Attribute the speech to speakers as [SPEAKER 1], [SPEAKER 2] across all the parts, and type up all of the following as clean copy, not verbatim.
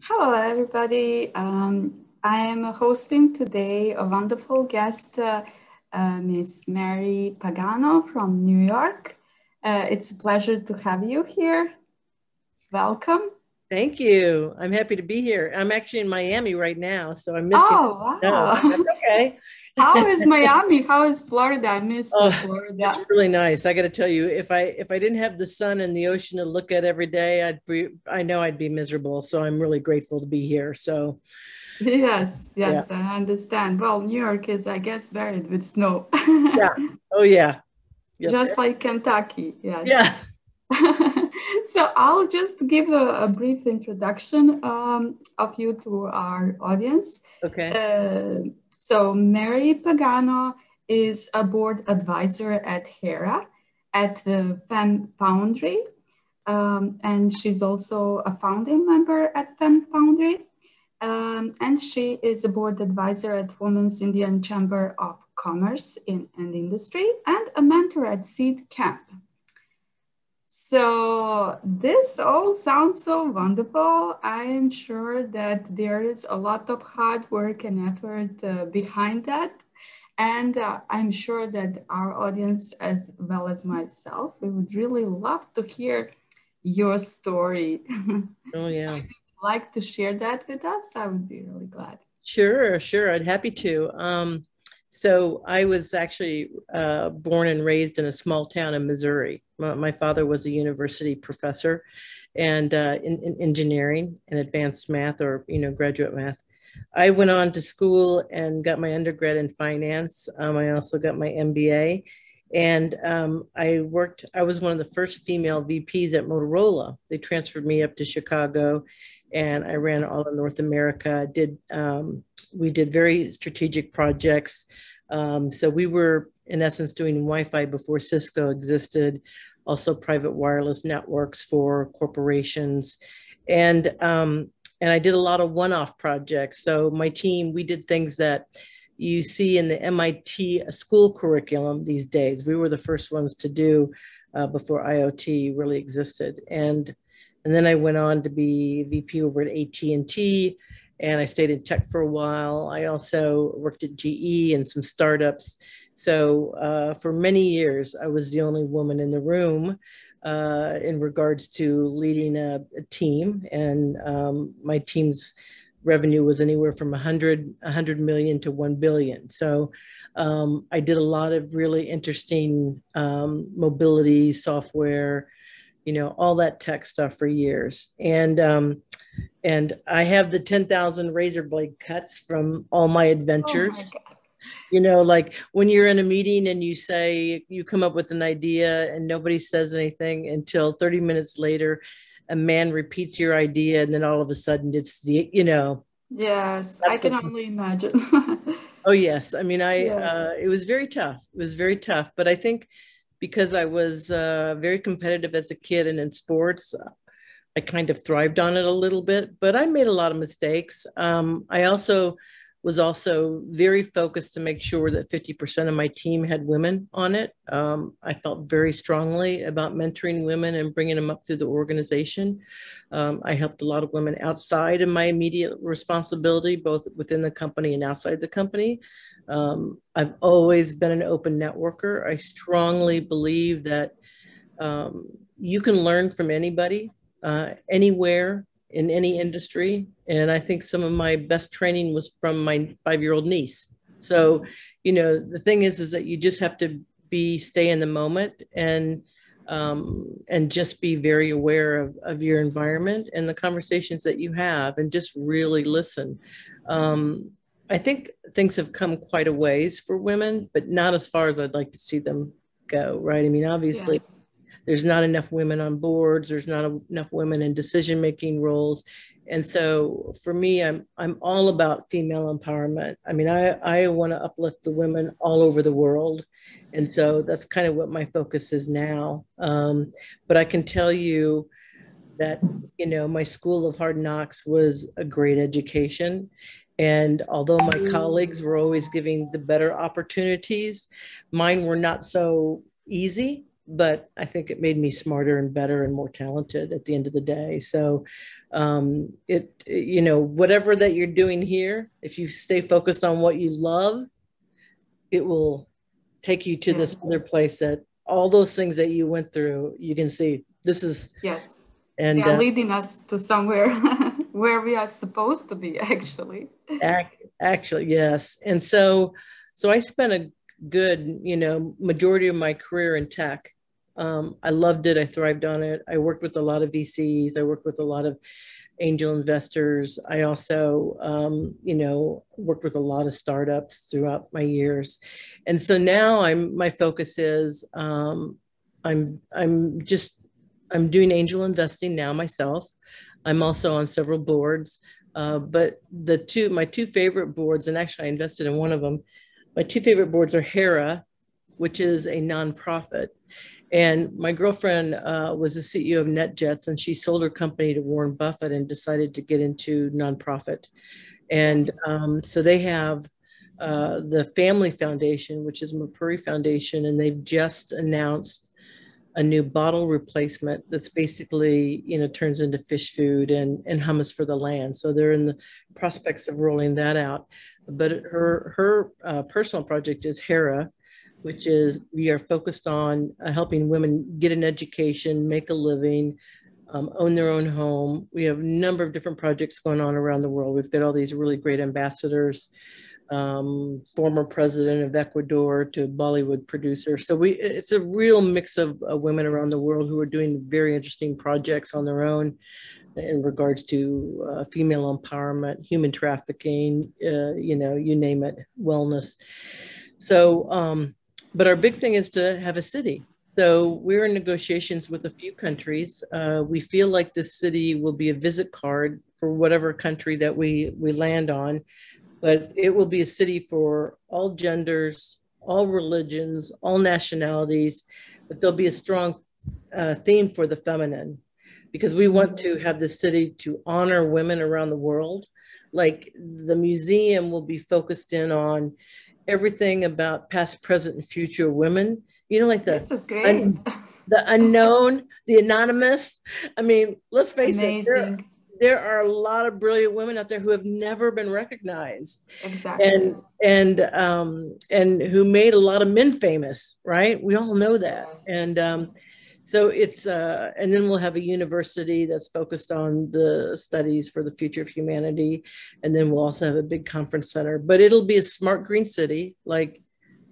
[SPEAKER 1] Hello, everybody. I am hosting today a wonderful guest, Miss Mary Pagano from New York. It's a pleasure to have you here. Welcome.
[SPEAKER 2] Thank you. I'm happy to be here. I'm actually in Miami right now, so I'm missing
[SPEAKER 1] Oh,
[SPEAKER 2] the snow, but
[SPEAKER 1] wow.
[SPEAKER 2] that's okay.
[SPEAKER 1] How is Miami? How is Florida? I miss
[SPEAKER 2] Oh, it's
[SPEAKER 1] Florida.
[SPEAKER 2] really nice. I got to tell you, if I didn't have the sun and the ocean to look at every day, I know I'd be miserable. So I'm really grateful to be here. So
[SPEAKER 1] Yes,
[SPEAKER 2] yeah,
[SPEAKER 1] yes, I understand. Well, New York is, I guess, buried with snow,
[SPEAKER 2] yeah. Oh yeah. Yep.
[SPEAKER 1] just like Kentucky. Yes.
[SPEAKER 2] Yeah.
[SPEAKER 1] So I'll just give a brief introduction of you to our audience.
[SPEAKER 2] Okay.
[SPEAKER 1] Uh, so Mary Pagano is a board advisor at Hera at the Fem Foundry, and she's also a founding member at Fem Foundry. And she is a board advisor at Women's Indian Chamber of Commerce and Industry and a mentor at Seedcamp. So this all sounds so wonderful. I am sure that there is a lot of hard work and effort behind that. And I'm sure that our audience, as well as myself, we would really love to hear your story.
[SPEAKER 2] Oh
[SPEAKER 1] So
[SPEAKER 2] yeah.
[SPEAKER 1] if you'd like to share that with us, I would be really glad.
[SPEAKER 2] Sure, sure. I'd happy to. So I was actually born and raised in a small town in Missouri. My father was a university professor and in engineering and advanced math or, graduate math. I went on to school and got my undergrad in finance. I also got my MBA. And I was one of the first female VPs at Motorola. They transferred me up to Chicago and I ran all of North America. We did very strategic projects. So we were in essence doing Wi-Fi before Cisco existed, also private wireless networks for corporations, and um, and I did a lot of one-off projects. So my team, we did things that you see in the MIT school curriculum these days. We were the first ones to do before IoT really existed, and then I went on to be VP over at AT&T, and I stayed in tech for a while. I also worked at GE and some startups. So for many years, I was the only woman in the room in regards to leading a team. And my team's revenue was anywhere from 100 million to 1 billion. So I did a lot of really interesting mobility software, all that tech stuff for years. And I have the 10,000 razor blade cuts from all my
[SPEAKER 1] Oh my
[SPEAKER 2] adventures.
[SPEAKER 1] God.
[SPEAKER 2] Like when you're in a meeting and you come up with an idea and nobody says anything until 30 minutes later, a man repeats your idea and then all of a sudden it's
[SPEAKER 1] Yes, I
[SPEAKER 2] that's
[SPEAKER 1] can
[SPEAKER 2] what,
[SPEAKER 1] only imagine.
[SPEAKER 2] oh yes. I mean,
[SPEAKER 1] Yeah.
[SPEAKER 2] it was very tough. It was very tough, but I think because I was very competitive as a kid and in sports, I kind of thrived on it a little bit, but I made a lot of mistakes. I also was also very focused to make sure that 50% of my team had women on it. I felt very strongly about mentoring women and bringing them up through the organization. I helped a lot of women outside of my immediate responsibility, both within the company and outside the company. I've always been an open networker. I strongly believe that you can learn from anybody, anywhere in any industry. And I think some of my best training was from my 5-year-old niece. So, the thing is that you just have to stay in the moment and just be very aware of your environment and the conversations that you have and just really listen. Um, I think things have come quite a ways for women, but not as far as I'd like to see them go, right? I mean, obviously,
[SPEAKER 1] Yes.
[SPEAKER 2] there's not enough women on boards, there's not enough women in decision making roles. And so for me, I'm all about female empowerment. I mean, I want to uplift the women all over the world. And so that's kind of what my focus is now. But I can tell you that, my school of hard knocks was a great education. And although my colleagues were always giving the better opportunities, mine were not so easy. but I think it made me smarter and better and more talented at the end of the day. So whatever that you're doing here, if you stay focused on what you love, it will take you to this other place that all those things that you went through, you can see this is.
[SPEAKER 1] Yes.
[SPEAKER 2] And
[SPEAKER 1] they are leading us to somewhere where we are supposed to be, actually.
[SPEAKER 2] Actually, yes. And so I spent a good, majority of my career in tech. I loved it. I thrived on it. I worked with a lot of VCs. I worked with a lot of angel investors. I also, worked with a lot of startups throughout my years. And so now my focus is, I'm doing angel investing now myself. I'm also on several boards, but my two favorite boards, and actually I invested in one of them. My two favorite boards are Hera, which is a nonprofit. And my girlfriend was the CEO of NetJets, and she sold her company to Warren Buffett and decided to get into nonprofit. And so they have the Family Foundation, which is Mapuri Foundation, and they've just announced a new bottle replacement that's basically, turns into fish food and hummus for the land. So they're in the prospects of rolling that out. But her personal project is Hera, which is we are focused on helping women get an education, make a living, own their own home. We have a number of different projects going on around the world. We've got all these really great ambassadors, former president of Ecuador to Bollywood producer. So it's a real mix of women around the world who are doing very interesting projects on their own in regards to female empowerment, human trafficking, you name it, wellness. So, but our big thing is to have a city. So we're in negotiations with a few countries. We feel like this city will be a visit card for whatever country that we land on. But it will be a city for all genders, all religions, all nationalities, but there'll be a strong theme for the feminine, because we want to have the city to honor women around the world. Like the museum will be focused in on everything about past, present, and future women. Like
[SPEAKER 1] this is great.
[SPEAKER 2] The unknown, the anonymous. I mean, let's face
[SPEAKER 1] Amazing.
[SPEAKER 2] it. There are a lot of brilliant women out there who have never been recognized.
[SPEAKER 1] Exactly.
[SPEAKER 2] And who made a lot of men famous, right? We all know that. And so it's, and then we'll have a university that's focused on the studies for the future of humanity. And then we'll also have a big conference center, but it'll be a smart green city, like,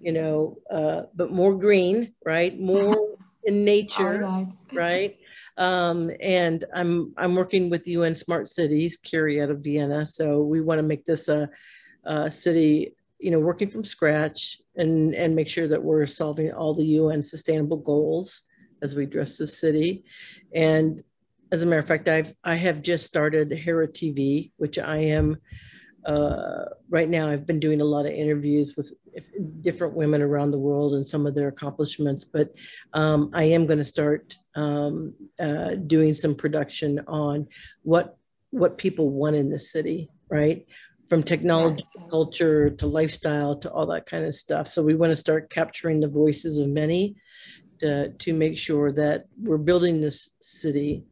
[SPEAKER 2] but more green, right? More in nature, right? And I'm working with UN Smart Cities, Curie out of Vienna. So we want to make this a city, working from scratch and make sure that we're solving all the UN sustainable goals as we address the city. And as a matter of fact, I have just started Hera TV, which I am right now. I've been doing a lot of interviews with different women around the world and some of their accomplishments, but I am going to start doing some production on what people want in the city, right? From technology, to culture, to lifestyle, to all that kind of stuff. So we want to start capturing the voices of many to make sure that we're building this city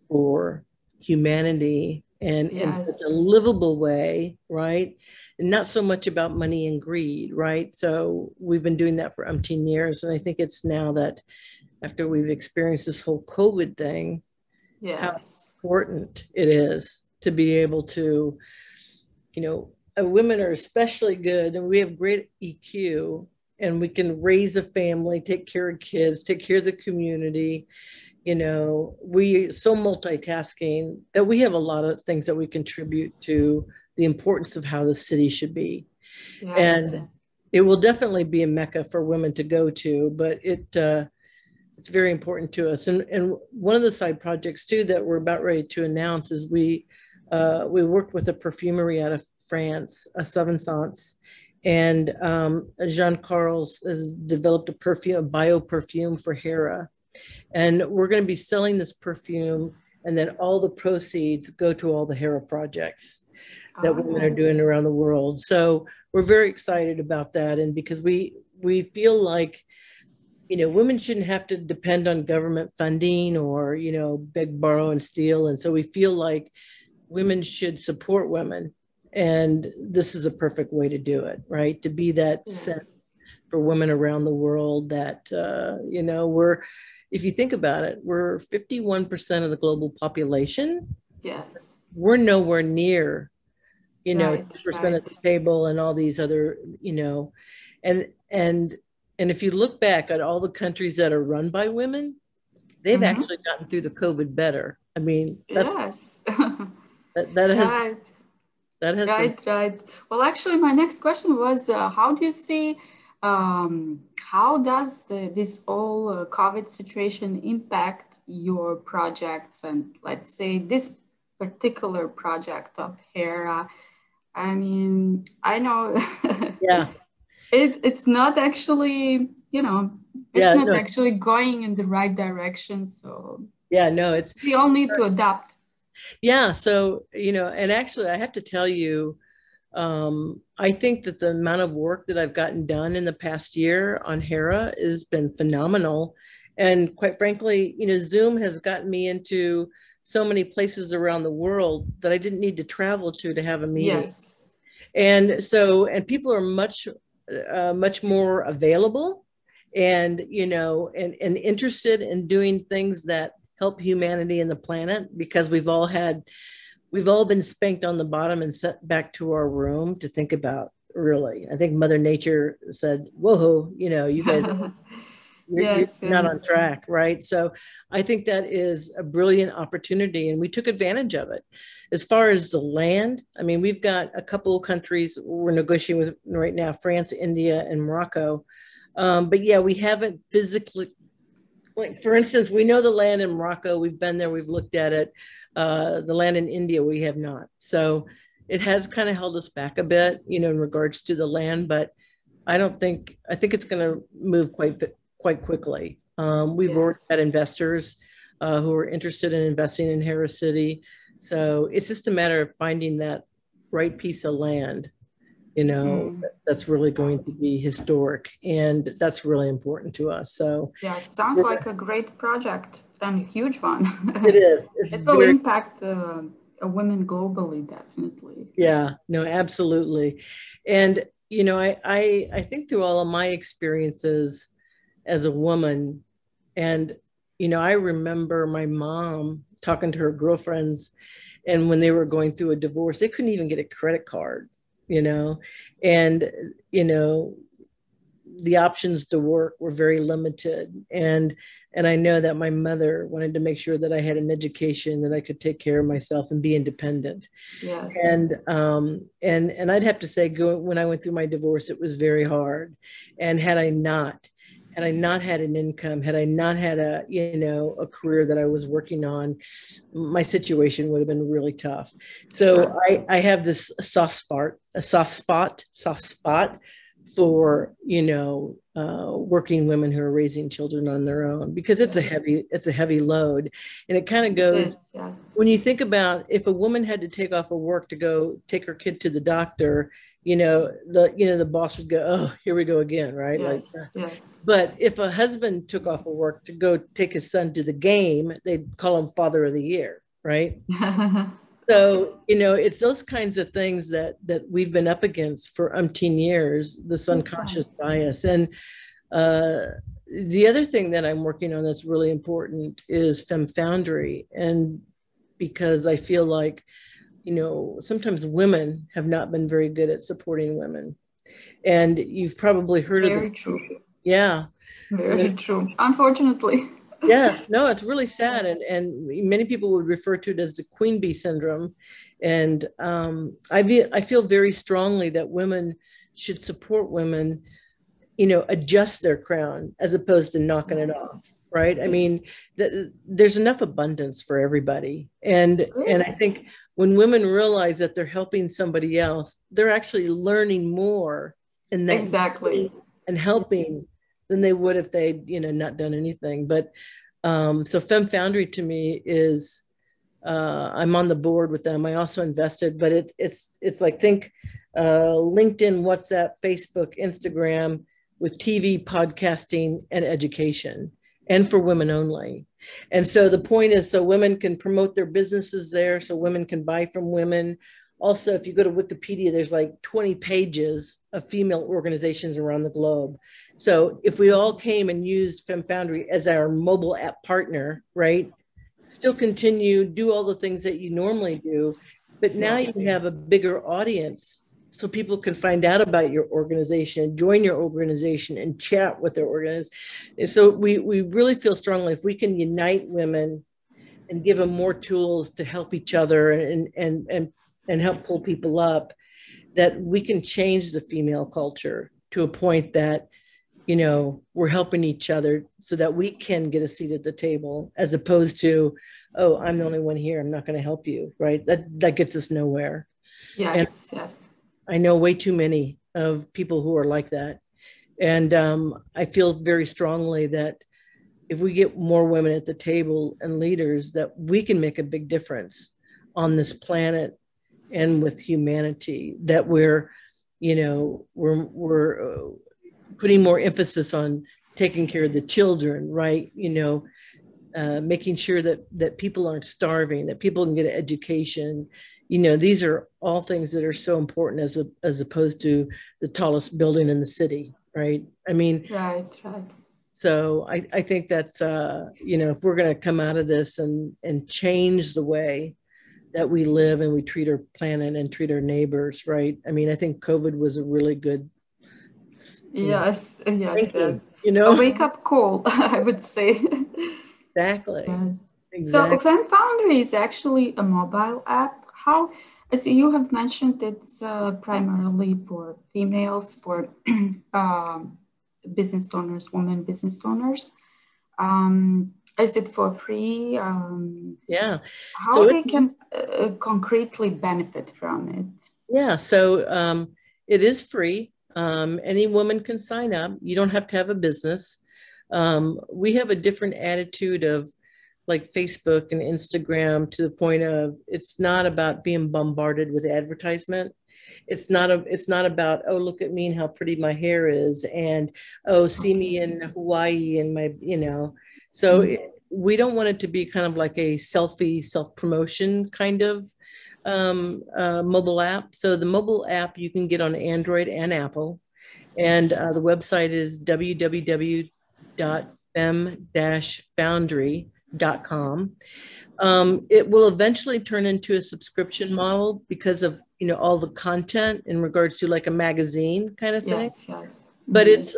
[SPEAKER 2] for humanity and in such a livable way, right? And not so much about money and greed, right? So we've been doing that for umpteen years. And I think it's now that after we've experienced this whole COVID thing, how important it is to be able to, women are especially good and we have great EQ and we can raise a family, take care of kids, take care of the community. We so multitasking that we have a lot of things that we contribute to the importance of how the city should be. And it will definitely be a mecca for women to go to, but it's very important to us. And one of the side projects too that we're about ready to announce is we worked with a perfumery out of France, a Seven Sens, and Jean Carles has developed a bio perfume for Hera. And we're going to be selling this perfume, and then all the proceeds go to all the Hera projects that women are doing around the world. So we're very excited about that. And because we feel like you know, women shouldn't have to depend on government funding or, you know, beg, borrow, and steal. And so we feel like women should support women. And this is a perfect way to do it, right? To be that sense
[SPEAKER 1] Yes.
[SPEAKER 2] for women around the world that, you know, if you think about it, we're 51% of the global population.
[SPEAKER 1] Yes.
[SPEAKER 2] We're nowhere near, you know,
[SPEAKER 1] Right.
[SPEAKER 2] 2%
[SPEAKER 1] Right.
[SPEAKER 2] at the table and all these other, you know, and, and, and if you look back at all the countries that are run by women, they've
[SPEAKER 1] Mm-hmm.
[SPEAKER 2] actually gotten through the COVID better. I mean,
[SPEAKER 1] Yes.
[SPEAKER 2] that has,
[SPEAKER 1] Right.
[SPEAKER 2] that has been,
[SPEAKER 1] Right, right. Well, actually, my next question was, how do you see, how does this whole COVID situation impact your projects and let's say this particular project of Hera? I mean, I know
[SPEAKER 2] yeah,
[SPEAKER 1] it's not actually, it's
[SPEAKER 2] yeah,
[SPEAKER 1] not
[SPEAKER 2] no,
[SPEAKER 1] actually going in the right direction. So
[SPEAKER 2] yeah, no, it's,
[SPEAKER 1] we all need to adapt.
[SPEAKER 2] yeah. So, you know, and actually I have to tell you, I think that the amount of work that I've gotten done in the past year on Hera has been phenomenal. And quite frankly, you know, Zoom has gotten me into so many places around the world that I didn't need to travel to have a meeting.
[SPEAKER 1] Yes.
[SPEAKER 2] And so, and people are much more available and, you know, and interested in doing things that help humanity and the planet, because we've all been spanked on the bottom and sent back to our room to think about. Really, I think Mother Nature said, whoa, you know, you guys, you're
[SPEAKER 1] Yes,
[SPEAKER 2] not on
[SPEAKER 1] yes.
[SPEAKER 2] track, right? So I think that is a brilliant opportunity, and we took advantage of it. As far as the land, I mean, we've got a couple of countries we're negotiating with right now: France, India, and Morocco. But yeah, we haven't physically, like for instance, we know the land in Morocco. We've been there. We've looked at it. The land in India, we have not. So it has kind of held us back a bit, you know, in regards to the land. But I think it's going to move quite quickly. We've already
[SPEAKER 1] Yes.
[SPEAKER 2] had investors who are interested in investing in Harris City. So it's just a matter of finding that right piece of land, you know,
[SPEAKER 1] Mm,
[SPEAKER 2] that's really
[SPEAKER 1] right.
[SPEAKER 2] going to be historic. And that's really important to us. So
[SPEAKER 1] Yeah, it sounds like a great project and a huge one.
[SPEAKER 2] it is. It's
[SPEAKER 1] It will
[SPEAKER 2] very,
[SPEAKER 1] impact women globally, definitely.
[SPEAKER 2] yeah, no, absolutely. And, you know, I think through all of my experiences as a woman, and, you know, I remember my mom talking to her girlfriends, and when they were going through a divorce, they couldn't even get a credit card, you know, and, you know, the options to work were very limited. And I know that my mother wanted to make sure that I had an education, that I could take care of myself and be independent.
[SPEAKER 1] Yes.
[SPEAKER 2] And I'd have to say, when I went through my divorce, it was very hard. And had I not had an income, had I not had a, you know, a career that I was working on, my situation would have been really tough. So
[SPEAKER 1] Sure.
[SPEAKER 2] I have this soft spot for, you know, working women who are raising children on their own, because
[SPEAKER 1] Yeah,
[SPEAKER 2] it's a heavy load. And it kind of
[SPEAKER 1] it
[SPEAKER 2] goes,
[SPEAKER 1] is. Yes.
[SPEAKER 2] when you think about, if a woman had to take off of work to go take her kid to the doctor, the boss would go, oh, here we go again, right?
[SPEAKER 1] Yes.
[SPEAKER 2] Like,
[SPEAKER 1] Yes.
[SPEAKER 2] but if a husband took off of work to go take his son to the game, they'd call him Father of the Year, right? So, you know, it's those kinds of things that we've been up against for umpteen years, this
[SPEAKER 1] That's right.
[SPEAKER 2] unconscious bias. And uh, the other thing that I'm working on that's really important is Fem Foundry. And because I feel like, you know, sometimes women have not been very good at supporting women. And you've probably heard of the,
[SPEAKER 1] Very true.
[SPEAKER 2] yeah.
[SPEAKER 1] Very true. Unfortunately.
[SPEAKER 2] Yes, no, it's really sad, and many people would refer to it as the queen bee syndrome. And I feel very strongly that women should support women, you know, adjust their crown as opposed to knocking it
[SPEAKER 1] Yes.
[SPEAKER 2] off, right? I
[SPEAKER 1] Yes.
[SPEAKER 2] mean, there's enough abundance for everybody, and I
[SPEAKER 1] Yes.
[SPEAKER 2] think when women realize that they're helping somebody else, they're actually learning more in that
[SPEAKER 1] Exactly.
[SPEAKER 2] and helping than they would if they'd, you know, not done anything. But so Fem Foundry to me is, I'm on the board with them. I also invested, but it's like, think LinkedIn, WhatsApp, Facebook, Instagram, with TV, podcasting, and education, and for women only. And so the point is, so women can promote their businesses there, so women can buy from women. Also, if you go to Wikipedia, there's like 20 pages of female organizations around the globe. So if we all came and used Fem Foundry as our mobile app partner, right? Still continue, do all the things that you normally do, but now you have a bigger audience so people can find out about your organization, join your organization, and chat with their organization. And so we really feel strongly if we can unite women and give them more tools to help each other and help pull people up, that we can change the female culture to a point that, you know, we're helping each other so that we can get a seat at the table, as opposed to, oh, I'm the only one here, I'm not going to help you, right? That gets us nowhere.
[SPEAKER 1] Yes, and yes.
[SPEAKER 2] I know way too many of people who are like that. And I feel very strongly that if we get more women at the table and leaders, that we can make a big difference on this planet and with humanity, that we're, you know, we're putting more emphasis on taking care of the children, right? You know, making sure that people aren't starving, that people can get an education. You know, these are all things that are so important as opposed to the tallest building in the city, right? I mean,
[SPEAKER 1] right.
[SPEAKER 2] So I think that's, you know, if we're going to come out of this and change the way that we live and we treat our planet and treat our neighbors, right? I mean, I think COVID was a really good,
[SPEAKER 1] yes,
[SPEAKER 2] you know,
[SPEAKER 1] a wake-up call, I would say.
[SPEAKER 2] Exactly.
[SPEAKER 1] So Fem Foundry is actually a mobile app. How, as you have mentioned, it's primarily for females, for business owners, women business owners. Is it for free?
[SPEAKER 2] Yeah.
[SPEAKER 1] How so they can concretely benefit from it?
[SPEAKER 2] Yeah, so it is free. Any woman can sign up. You don't have to have a business. We have a different attitude of like Facebook and Instagram, to the point of it's not about being bombarded with advertisement. It's not about, oh, look at me and how pretty my hair is, and oh, see me in Hawaii and my, you know. So we don't want it to be kind of like a selfie, self-promotion kind of mobile app. So the mobile app you can get on Android and Apple, and the website is www.fem-foundry.com. It will eventually turn into a subscription model because of, you know, all the content in regards to like a magazine kind of thing.
[SPEAKER 1] Yes.
[SPEAKER 2] But it's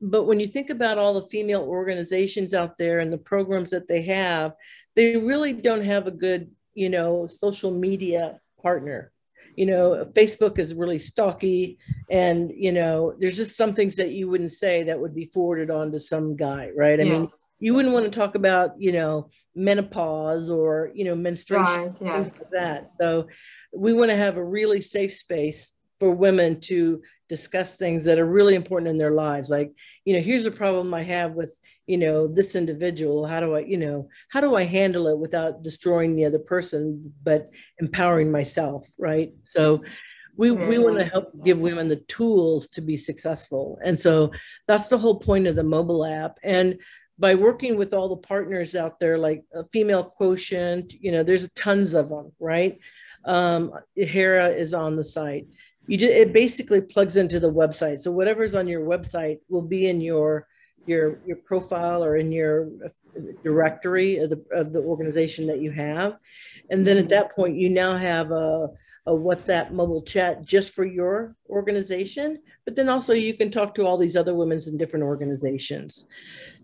[SPEAKER 2] but when you think about all the female organizations out there and the programs that they have, they really don't have a good, you know, social media partner. You know, Facebook is really stalky, and, you know, there's just some things that you wouldn't say that would be forwarded on to some guy, right? I mean, you wouldn't want to talk about, you know, menopause or, you know, menstruation, things like that. So we want to have a really safe space for women to discuss things that are really important in their lives. Like, you know, here's a problem I have with, you know, this individual. How do I, you know, how do I handle it without destroying the other person, but empowering myself, right? So we want to help give women the tools to be successful. And so that's the whole point of the mobile app. And by working with all the partners out there, like Female Quotient, you know, there's tons of them, right? Hera is on the site. It basically plugs into the website. So whatever's on your website will be in your profile or in your directory of the organization that you have. And then at that point, you now have a WhatsApp mobile chat just for your organization, but then also you can talk to all these other women in different organizations.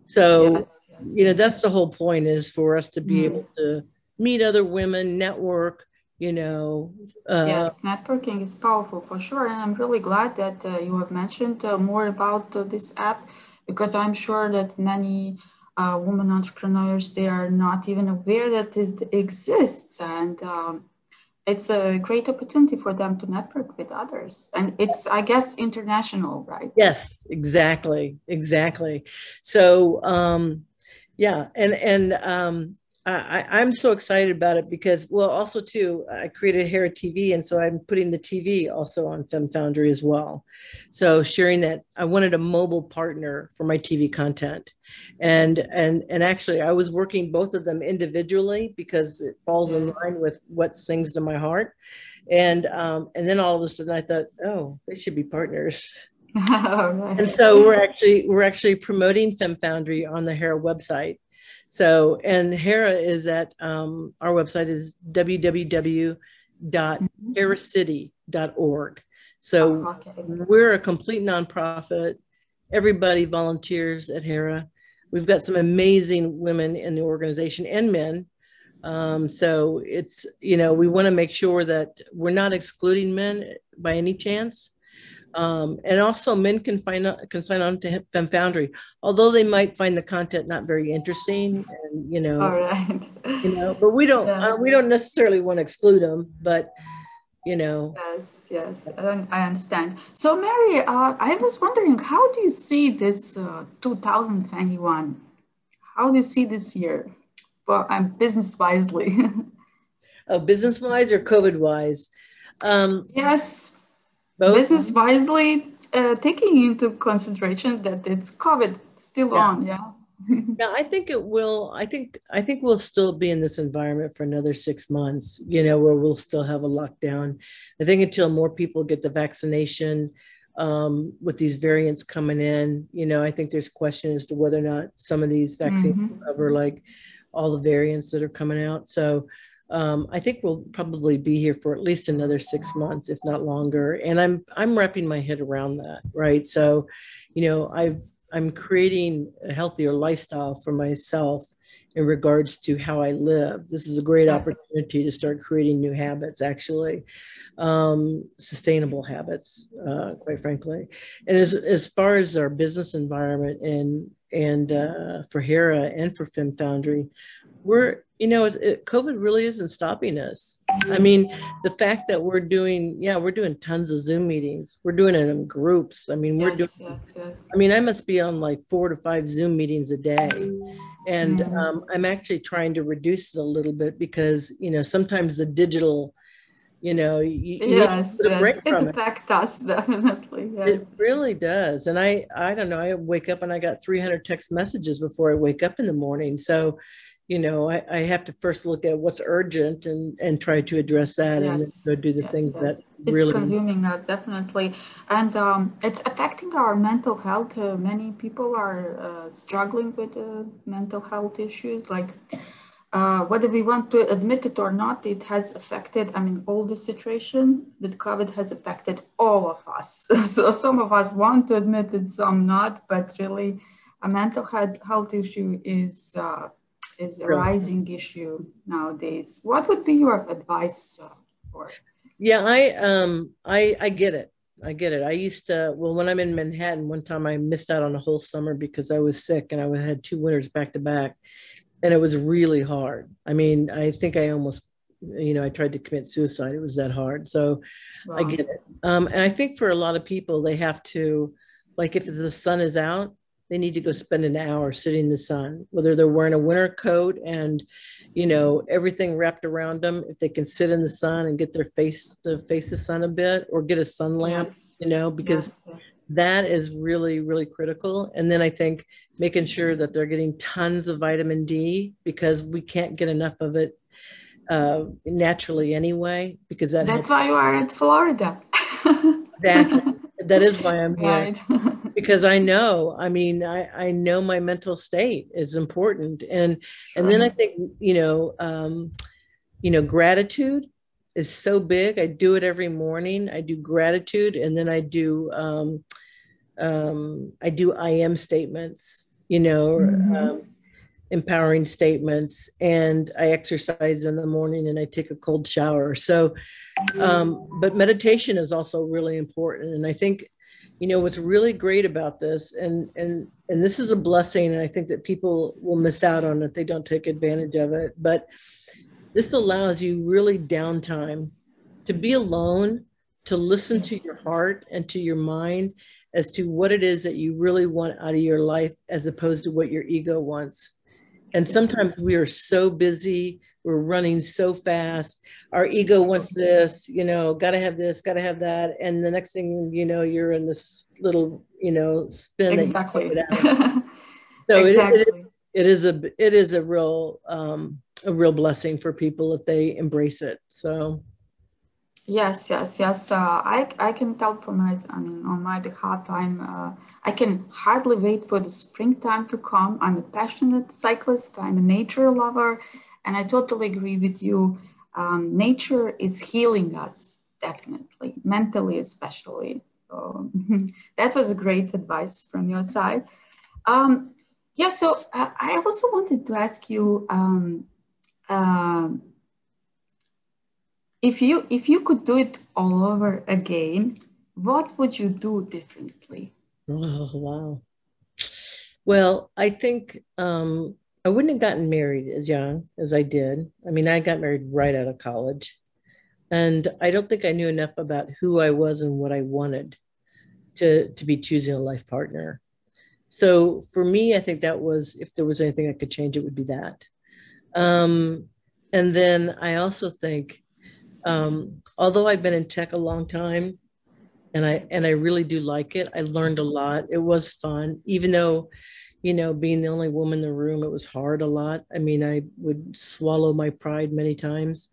[SPEAKER 2] So, you know, that's the whole point, is for us to be able to meet other women, network, you know.
[SPEAKER 1] Yes, networking is powerful for sure. And I'm really glad that you have mentioned more about this app, because I'm sure that many women entrepreneurs, they are not even aware that it exists. And it's a great opportunity for them to network with others. And it's, I guess, international, right?
[SPEAKER 2] Yes, exactly. So, yeah. And I'm so excited about it because, well, also too, I created Hera TV, and so I'm putting the TV also on Fem Foundry as well. So sharing that, I wanted a mobile partner for my TV content, and actually, I was working both of them individually because it falls in line with what sings to my heart, and then all of a sudden I thought, oh, they should be partners. Right. And so we're actually promoting Fem Foundry on the Hera website. So, and Hera is at, our website is www.heracity.org. So we're a complete nonprofit. Everybody volunteers at Hera. We've got some amazing women in the organization and men. So it's, you know, we want to make sure that we're not excluding men by any chance. And also men can sign on to Fem Foundry, although they might find the content not very interesting, and you know, but we don't necessarily want to exclude them, but you know.
[SPEAKER 1] Yes, I understand. So Mary, I was wondering, how do you see this 2021? How do you see this year? Well, business wisely.
[SPEAKER 2] Oh, business wise or COVID wise?
[SPEAKER 1] Yes.
[SPEAKER 2] Both?
[SPEAKER 1] Business wisely, taking into consideration that it's COVID still on, yeah.
[SPEAKER 2] Yeah, I think it will. I think we'll still be in this environment for another 6 months, you know, where we'll still have a lockdown. I think until more people get the vaccination, with these variants coming in, you know, I think there's question as to whether or not some of these vaccines will cover like all the variants that are coming out. So I think we'll probably be here for at least another 6 months, if not longer. And I'm wrapping my head around that, right? So, you know, I'm creating a healthier lifestyle for myself in regards to how I live. This is a great opportunity to start creating new habits, actually, sustainable habits, quite frankly. And as far as our business environment and for Hera and for Fem Foundry, we're, you know, COVID really isn't stopping us. I mean, the fact that we're doing tons of Zoom meetings. We're doing it in groups. I mean, I mean, I must be on like 4 to 5 Zoom meetings a day. And I'm actually trying to reduce it a little bit because, you know, sometimes the digital, you know,
[SPEAKER 1] it affects us definitely. Yeah.
[SPEAKER 2] It really does. And I don't know, I wake up and I got 300 text messages before I wake up in the morning. So, you know, I have to first look at what's urgent and try to address that and then go do the things that really.
[SPEAKER 1] It's consuming us, definitely. And it's affecting our mental health. Many people are struggling with mental health issues. Like whether we want to admit it or not, it has affected, I mean, all the situation that COVID has affected all of us. So some of us want to admit it, some not, but really a mental health issue is a rising issue nowadays. What would be your advice for it?
[SPEAKER 2] Yeah, I get it. I get it. I used to, well, when I'm in Manhattan, one time I missed out on a whole summer because I was sick and I had 2 winters back to back. And it was really hard. I mean, I think I almost, you know, I tried to commit suicide. It was that hard. So I get it. And I think for a lot of people, they have to, like, if the sun is out, they need to go spend an hour sitting in the sun, whether they're wearing a winter coat and, you know, everything wrapped around them. If they can sit in the sun and get their face to face the sun a bit, or get a sun lamp, you know, because that is really, really critical. And then I think making sure that they're getting tons of vitamin D, because we can't get enough of it naturally anyway, because that's
[SPEAKER 1] why you are in Florida.
[SPEAKER 2] Exactly. That is why I'm here. Because I know, I mean, I know my mental state is important. And then I think, you know, gratitude is so big. I do it every morning. I do gratitude, and then I do I am statements, you know, empowering statements, and I exercise in the morning and I take a cold shower. So, but meditation is also really important. And I think, you know, what's really great about this, and this is a blessing, and I think that people will miss out on it if they don't take advantage of it, but this allows you really downtime to be alone, to listen to your heart and to your mind as to what it is that you really want out of your life, as opposed to what your ego wants. And sometimes we are so busy, we're running so fast. Our ego wants this, you know, got to have this, got to have that. And the next thing you know, you're in this little, you know, spin.
[SPEAKER 1] Exactly.
[SPEAKER 2] That you can't get out of. So
[SPEAKER 1] Exactly.
[SPEAKER 2] it is a real blessing for people if they embrace it. So.
[SPEAKER 1] Yes. I can tell for on my behalf, I can hardly wait for the springtime to come. I'm a passionate cyclist. I'm a nature lover, and I totally agree with you. Nature is healing us, definitely, mentally especially. So that was great advice from your side. Yeah. So I also wanted to ask you. If you could do it all over again, what would you do differently?
[SPEAKER 2] Oh, wow. Well, I think I wouldn't have gotten married as young as I did. I mean, I got married right out of college. And I don't think I knew enough about who I was and what I wanted to be choosing a life partner. So for me, I think that was, if there was anything I could change, it would be that. And then I also think, although I've been in tech a long time, and I really do like it. I learned a lot. It was fun, even though, you know, being the only woman in the room, it was hard a lot. I mean, I would swallow my pride many times.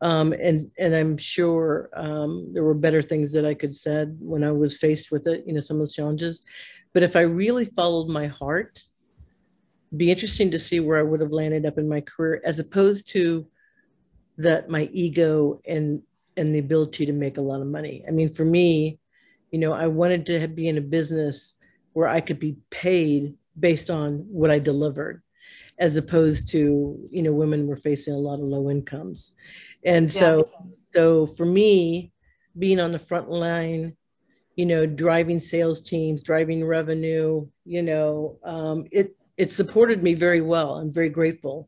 [SPEAKER 2] And I'm sure there were better things that I could said when I was faced with it, you know, some of those challenges. But if I really followed my heart, it'd be interesting to see where I would have landed up in my career, as opposed to that my ego and the ability to make a lot of money. I mean, for me, you know, I wanted to be in a business where I could be paid based on what I delivered, as opposed to, you know, women were facing a lot of low incomes. And so,
[SPEAKER 1] Yes.
[SPEAKER 2] so for me, being on the front line, you know, driving sales teams, driving revenue, you know, it supported me very well. I'm very grateful.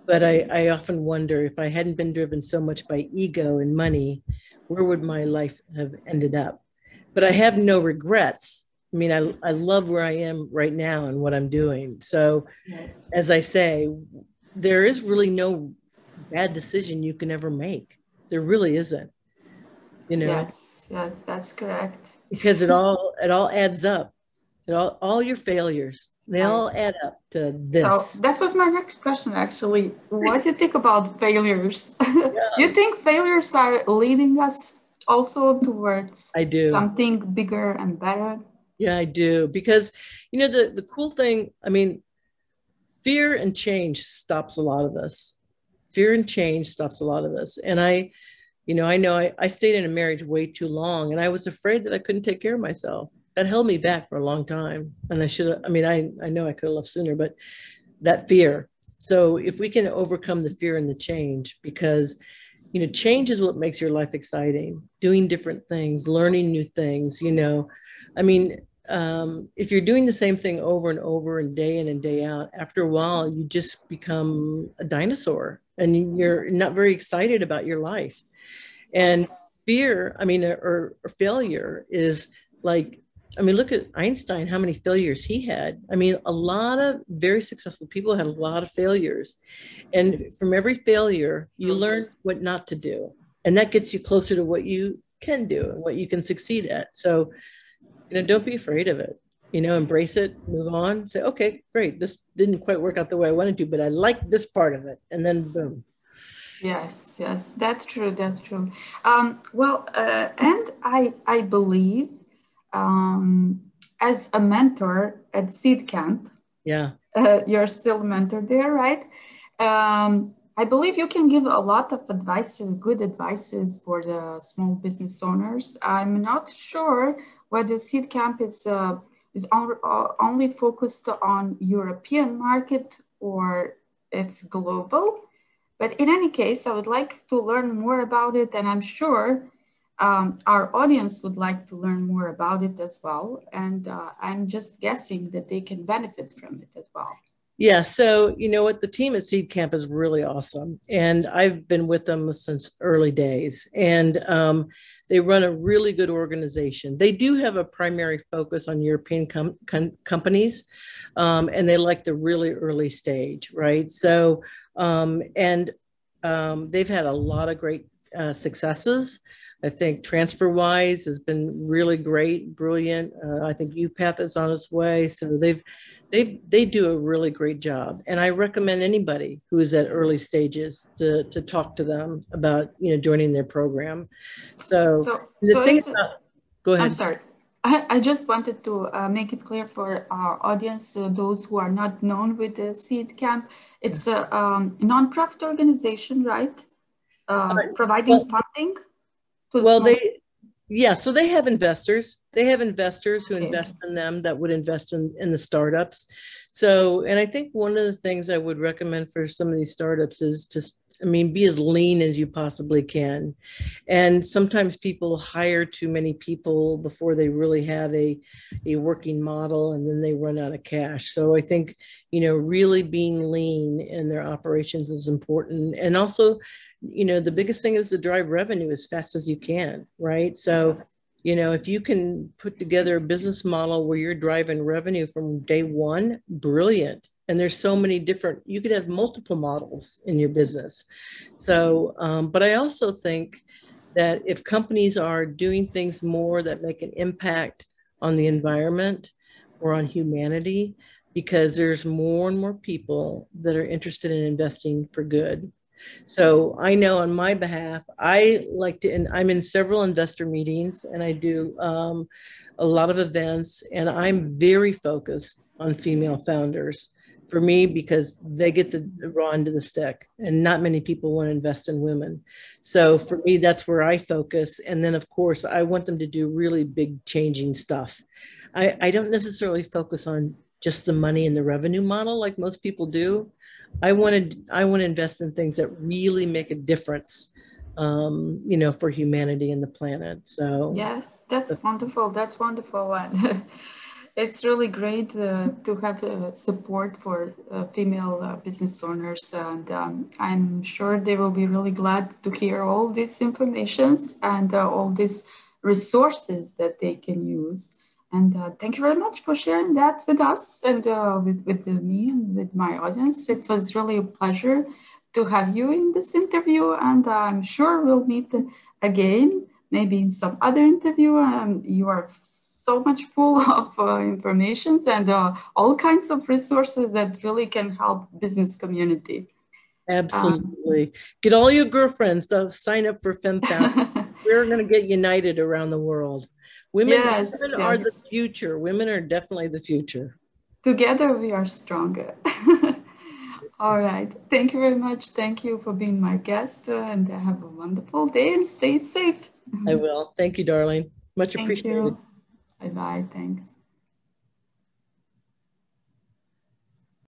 [SPEAKER 2] But I often wonder, if I hadn't been driven so much by ego and money, where would my life have ended up? But I have no regrets. I mean, I love where I am right now and what I'm doing. So,
[SPEAKER 1] Yes.
[SPEAKER 2] as I say, there is really no bad decision you can ever make. There really isn't, you know,
[SPEAKER 1] Yes, that's correct.
[SPEAKER 2] because it all adds up. All your failures, they
[SPEAKER 1] Right.
[SPEAKER 2] all add up to
[SPEAKER 1] So
[SPEAKER 2] this.
[SPEAKER 1] that was my next question, actually. What do you think about failures?
[SPEAKER 2] Yeah,
[SPEAKER 1] You think failures are leading us also towards
[SPEAKER 2] I do.
[SPEAKER 1] something bigger and better?
[SPEAKER 2] Yeah, I do. Because, you know, the cool thing, I mean, fear and change stops a lot of us. Fear and change stops a lot of us. And you know, I stayed in a marriage way too long, and I was afraid that I couldn't take care of myself. That held me back for a long time. And I should have, I mean, I know I could have left sooner, but that fear. So if we can overcome the fear and the change, because, you know, change is what makes your life exciting, doing different things, learning new things, you know. I mean, if you're doing the same thing over and over and day in and day out, after a while, you just become a dinosaur and you're not very excited about your life. And fear, I mean, or failure is like, I mean, look at Einstein, how many failures he had. I mean, a lot of very successful people had a lot of failures. And from every failure, you learn what not to do. And that gets you closer to what you can do and what you can succeed at. So, you know, don't be afraid of it. You know, embrace it, move on, say, okay, great. This didn't quite work out the way I wanted to, but I like this part of it. And then boom.
[SPEAKER 1] Yes, that's true. That's true. And I believe as a mentor at Seedcamp,
[SPEAKER 2] Yeah.
[SPEAKER 1] you're still a mentor there, right? I believe you can give a lot of advices, good advices for the small business owners. I'm not sure whether Seedcamp is only focused on European market or it's global. But in any case, I would like to learn more about it, and I'm sure our audience would like to learn more about it as well. And I'm just guessing that they can benefit from it as well.
[SPEAKER 2] Yeah, so you know what? The team at Seedcamp is really awesome. And I've been with them since early days. And they run a really good organization. They do have a primary focus on European companies, and they like the really early stage, right? So, they've had a lot of great successes. I think TransferWise has been really great, brilliant. I think UPath is on its way. So they do a really great job. And I recommend anybody who is at early stages to talk to them about, joining their program. So the thing about, go ahead.
[SPEAKER 1] I'm sorry. I just wanted to make it clear for our audience, those who are not known with the Seed Camp. It's a nonprofit organization, right? Providing funding to the small.
[SPEAKER 2] So they have investors. They have investors who invest in them that would invest in the startups. So, and I think one of the things I would recommend for some of these startups is just, be as lean as you possibly can. And sometimes people hire too many people before they really have a working model, and then they run out of cash. So I think, really being lean in their operations is important. And also, the biggest thing is to drive revenue as fast as you can, right? So, if you can put together a business model where you're driving revenue from day one, brilliant. And there's so many different, you could have multiple models in your business. So, but I also think that if companies are doing things more that make an impact on the environment or on humanity, because there's more and more people that are interested in investing for good. So I know on my behalf, I like to, and I'm in several investor meetings, and I do a lot of events, and I'm very focused on female founders for me, because they get the raw end of the stick, and not many people want to invest in women. So for me, that's where I focus. And then of course, I want them to do really big changing stuff. I don't necessarily focus on just the money and the revenue model like most people do. I want to invest in things that really make a difference, for humanity and the planet. So
[SPEAKER 1] yes, that's wonderful. That's wonderful. And it's really great to have support for female business owners, and I'm sure they will be really glad to hear all this information and all these resources that they can use. And thank you very much for sharing that with us and with me and with my audience. It was really a pleasure to have you in this interview, and I'm sure we'll meet again, maybe in some other interview. You are so much full of information and all kinds of resources that really can help business community.
[SPEAKER 2] Absolutely. Get all your girlfriends to sign up for Fem Foundry. We're going to get united around the world. Women are the future. Women are definitely the future.
[SPEAKER 1] Together we are stronger. All right. Thank you very much. Thank you for being my guest, and have a wonderful day and stay safe.
[SPEAKER 2] I will. Thank you, darling. Much appreciated.
[SPEAKER 1] Bye-bye. Thanks.